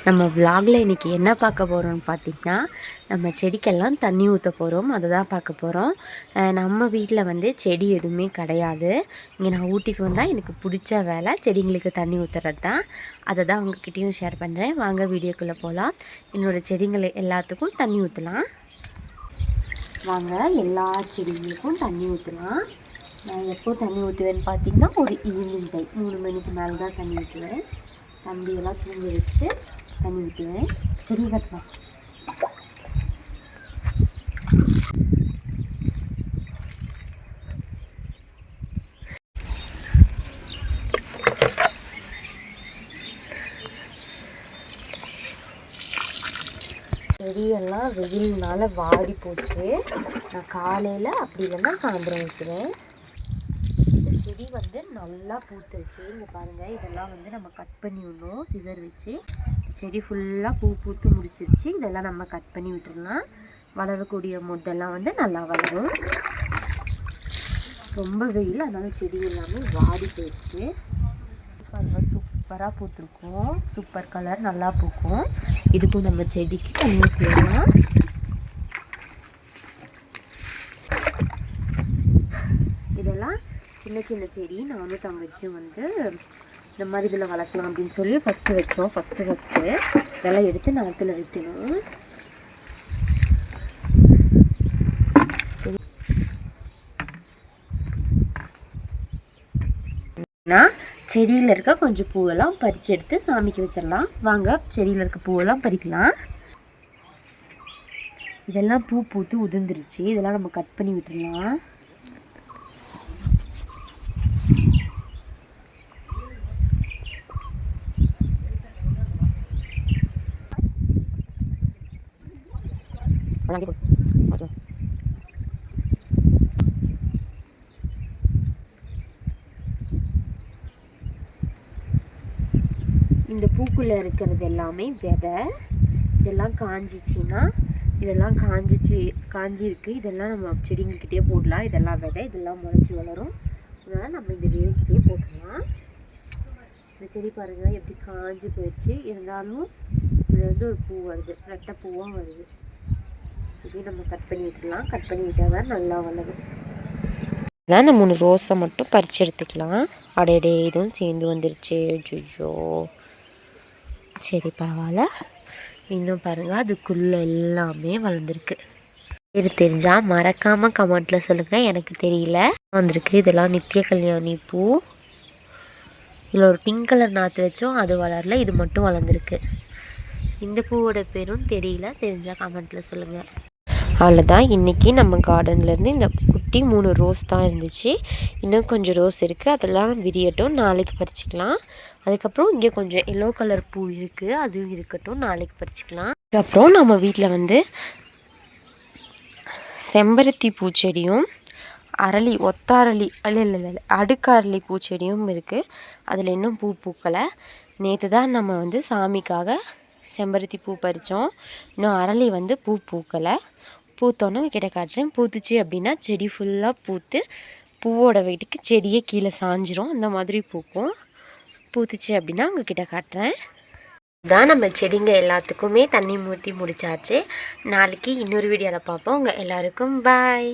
நம்ம விலாகில் இன்றைக்கி என்ன பார்க்க போகிறோம்னு பார்த்திங்கன்னா, நம்ம செடிக்கெல்லாம் தண்ணி ஊற்ற போகிறோம். அதை தான் பார்க்க போகிறோம். நம்ம வீட்டில் வந்து செடி எதுவுமே கிடையாது. இங்கே நான் ஊட்டிக்கு வந்தால் எனக்கு பிடிச்ச வேலை செடிங்களுக்கு தண்ணி ஊற்றுறது தான். அதை தான் உங்ககிட்டையும் ஷேர் பண்ணுறேன். வாங்க வீடியோக்குள்ளே போகலாம். என்னோடய செடிங்களை எல்லாத்துக்கும் தண்ணி ஊற்றலாம். வாங்க எல்லா செடிங்களுக்கும் தண்ணி ஊற்றலாம். நான் எப்போ தண்ணி ஊற்றுவேன்னு பார்த்திங்கன்னா, ஒரு ஈவினிங் டைம் 3 மணிக்கு மேலே தான் தண்ணி ஊற்றுவேன். தம்பியெல்லாம் தூங்க வச்சு தண்ணி ஊற்றுவேன். செடி கட்டலாம். செடியெல்லாம் வெயில்னால வாடி போச்சு. நான் காலையில் அப்படி இல்லைன்னா சாயந்தரம் ஊற்றுவேன். செடி வந்து நல்லா பூத்துருச்சு. இங்கே பாருங்கள், இதெல்லாம் வந்து நம்ம கட் பண்ணி விடணும் சிசர் வச்சு. செடி ஃபுல்லாக பூத்து முடிச்சிருச்சு. இதெல்லாம் நம்ம கட் பண்ணி விட்டுடலாம். வளரக்கூடிய மொட்டெல்லாம் வந்து நல்லா வளரும். ரொம்ப வெயில், அதனால செடி எல்லாமே வாடி போயிடுச்சு. பாருங்கள், சூப்பராக பூத்துருக்கும். சூப்பர் கலர், நல்லா பூக்கும். இதுக்கும் நம்ம செடிக்கு தண்ணி ஊற்றிடலாம். இதெல்லாம் சின்ன சின்ன செடி நானும் தங்கச்சியும் வந்து இந்த மாதிரி இதில் வளர்க்கலாம் அப்படின்னு சொல்லி ஃபஸ்ட்டு வச்சோம். ஃபஸ்ட்டு இதெல்லாம் எடுத்து நிலத்தில் வைக்கணும். செடியில் இருக்க கொஞ்சம் பூவெல்லாம் பறித்து எடுத்து சாமிக்கு வச்சிடலாம். வாங்க செடியில் இருக்க பூவெல்லாம் பறிக்கலாம். இதெல்லாம் பூ பூத்து உதிர்ந்துருச்சு. இதெல்லாம் நம்ம கட் பண்ணி விட்டுடலாம். இந்த பூக்குள்ளே இருக்கிறது எல்லாமே விதை. இதெல்லாம் காஞ்சிச்சின்னா, இதெல்லாம் காஞ்சிருக்கு. இதெல்லாம் நம்ம செடிங்கக்கிட்டே போடலாம். இதெல்லாம் விதை, இதெல்லாம் முளைச்சி வளரும். அதனால் நம்ம இந்த வேர்க்கிட்டே போட்டுடலாம். இந்த செடி பாருங்கள் எப்படி காஞ்சி போயிடுச்சு. இருந்தாலும் இதில் வந்து ஒரு பூ வருது, ரெட்டை பூவாக வருது. இதையும் நம்ம கட் பண்ணி விட்டுலாம். கட் பண்ணி விட்டால் தான் நல்லா வளரும். அதான் இந்த 3 ரோஸை மட்டும் பறித்து எடுத்துக்கலாம். அடையடே, இதுவும் சேர்ந்து வந்துடுச்சு. ஐயோ, சரி பரவாயில்ல. இன்னும் பாருங்கள், அதுக்குள்ளே எல்லாமே வளர்ந்துருக்கு. தெரிஞ்சால் மறக்காமல் கமெண்ட்டில் சொல்லுங்கள். எனக்கு தெரியல வந்திருக்கு. இதெல்லாம் நித்திய கல்யாணி பூ. இதில் ஒரு பிங்க் கலர் நாற்று வச்சோம், அது வளரல. இது மட்டும் வளர்ந்துருக்கு. இந்த பூவோட பேரும் தெரியல. தெரிஞ்சால் கமெண்ட்டில் சொல்லுங்கள். அவ்வளோதான். இன்றைக்கி நம்ம கார்டன்லேருந்து இந்த குட்டி 3 ரோஸ் தான் இருந்துச்சு. இன்னும் கொஞ்சம் ரோஸ் இருக்குது. அதெல்லாம் விரியட்டும், நாளைக்கு பறிச்சிக்கலாம். அதுக்கப்புறம் இங்கே கொஞ்சம் எல்லோ கலர் பூ இருக்குது, அதுவும் இருக்கட்டும், நாளைக்கு பறிச்சிக்கலாம். அதுக்கப்புறம் நம்ம வீட்டில் வந்து செம்பருத்தி பூச்செடியும் அரளி, ஒத்தாரளி, இல்லை அடுக்காரளி பூச்செடியும் இருக்குது. அதில் இன்னும் பூ பூக்கலை. நேற்று தான் நம்ம வந்து சாமிக்காக செம்பருத்தி பூ பறித்தோம். இன்னும் அரளி வந்து பூ பூக்கலை. பூத்தோன்னே கிட்ட காட்டுறேன். பூத்துச்சு அப்படின்னா செடி ஃபுல்லாக பூத்து பூவோட வெயிட்டுக்கு செடியே கீழே சாஞ்சிரும். அந்த மாதிரி பூக்கும். பூத்துச்சு அப்படின்னா உங்ககிட்ட காட்டுறேன். தான் நம்ம செடிங்க எல்லாத்துக்குமே தண்ணி ஊற்றி முடிச்சாச்சு. நாளைக்கு இன்னொரு வீடியோவில் பார்ப்போம். உங்கள் எல்லாருக்கும் பாய்.